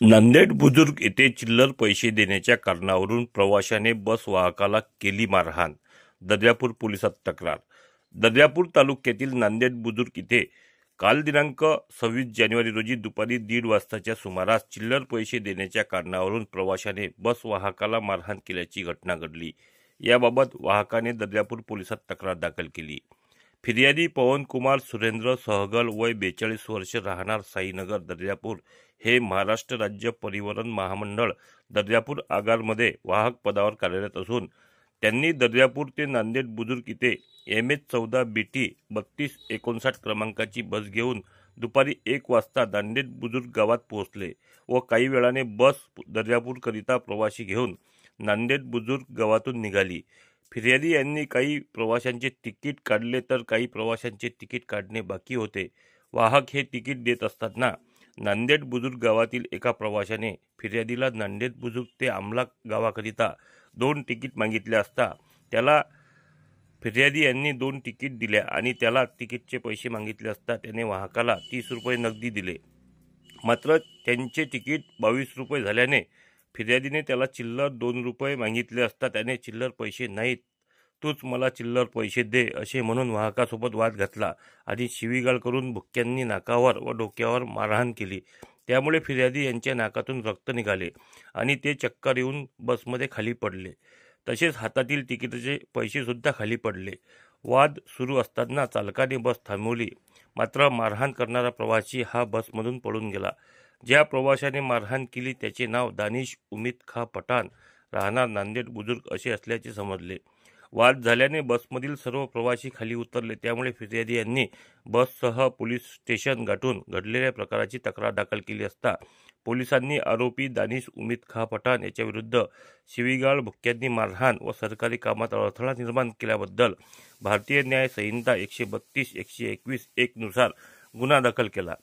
नांदेड बुजुर्ग येथे चिल्लर पैसे देण्याच्या कारणावरून प्रवाशाने बस वाहकाला केली मारहाण। दर्यापूर पोलिसात तक्रार। दर्यापूर तालुक्यातील नांदेड बुजुर्ग येथे काल दिनांक 26 जानेवारी रोजी दुपारी 1:30 वाजताच्या सुमारास चिल्लर पैसे देण्याच्या कारणावरून प्रवाशाने बस वाहकाला मारहाण केल्याची घटना घडली। याबाबत वाहकाने दर्यापूर पोलिसात तक्रार दाखल केली। फिर्यादी पवनकुमार सुरेंद्र सहगल वय 42 वर्ष राहणार साईनगर दर्यापूर हे महाराष्ट्र राज्य परिवहन महामंडळ दर्यापूर आगारमध्ये वाहक पदावर कार्यरत असून त्यांनी दर्यापूर ते नांदेड बुजुर्ग येथे MH14 BT 3259 क्रमांकाची बस घेऊन दुपारी 1 वाजता नांदेड बुजुर्ग गावात पोहोचले व काही वेळाने बस दर्यापूरकरिता प्रवासी घेऊन नांदेड बुजुर्ग गावातून निघाली। फिर्यादी यांनी काही प्रवाशांचे तिकीट काढले तर काही प्रवाशांचे तिकीट काढणे बाकी होते। वाहक हे तिकीट देत असताना नांदेड बुजुर्ग गावातील एका प्रवाशाने फिर्यादीला नांदेड बुजुर्ग ते आमला गावाकरिता 2 तिकीट मागितले असता त्याला फिर्यादी यांनी 2 तिकीट दिल्या आणि त्याला तिकीटचे पैसे मागितले असता त्याने वाहकाला 30 रुपये नगदी दिले। मात्र त्यांचे तिकीट 22 रुपये झाल्याने फिर्यादीने त्याला चिल्लर 2 रुपये मागितले असता त्याने चिल्लर पैसे नाहीत, तूच मला चिल्लर पैसे दे असे म्हणून वाहकासोबत वाद घातला आणि शिवीगाळ करून भुक्क्यांनी नाकावर व डोक्यावर मारहाण केली। त्यामुळे फिर्यादी यांच्या नाकातून रक्त निघाले आणि ते चक्कर येऊन बसमध्ये खाली पडले। तसेच हातातील तिकीटाचे पैसे सुद्धा खाली पडले। वाद सुरू असताना चालकाने बस थांबवली, मात्र मारहाण करणारा प्रवासी हा बसमधून पळून गेला। ज्या प्रवाशाने मारहाण केली त्याचे नाव दानिश उमीद खा पठाण राहणार नांदेड बुजुर्ग असे असल्याचे समजले। वाद झाल्याने बसमधील सर्व प्रवासी खाली उतरले। त्यामुळे फिर्यादी यांनी बससह पोलीस स्टेशन गाठून घडलेल्या प्रकाराची तक्रार दाखल केली असता पोलिसांनी आरोपी दानिश उमीद खा पठाण याच्या विरुद्ध शिवीगाळ, भुक्क्यांनी मारहाण व सरकारी कामात अडथळा निर्माण केल्याबद्दल भारतीय न्याय संहिता 132, 121 1 नुसार गुन्हा दाखल केला।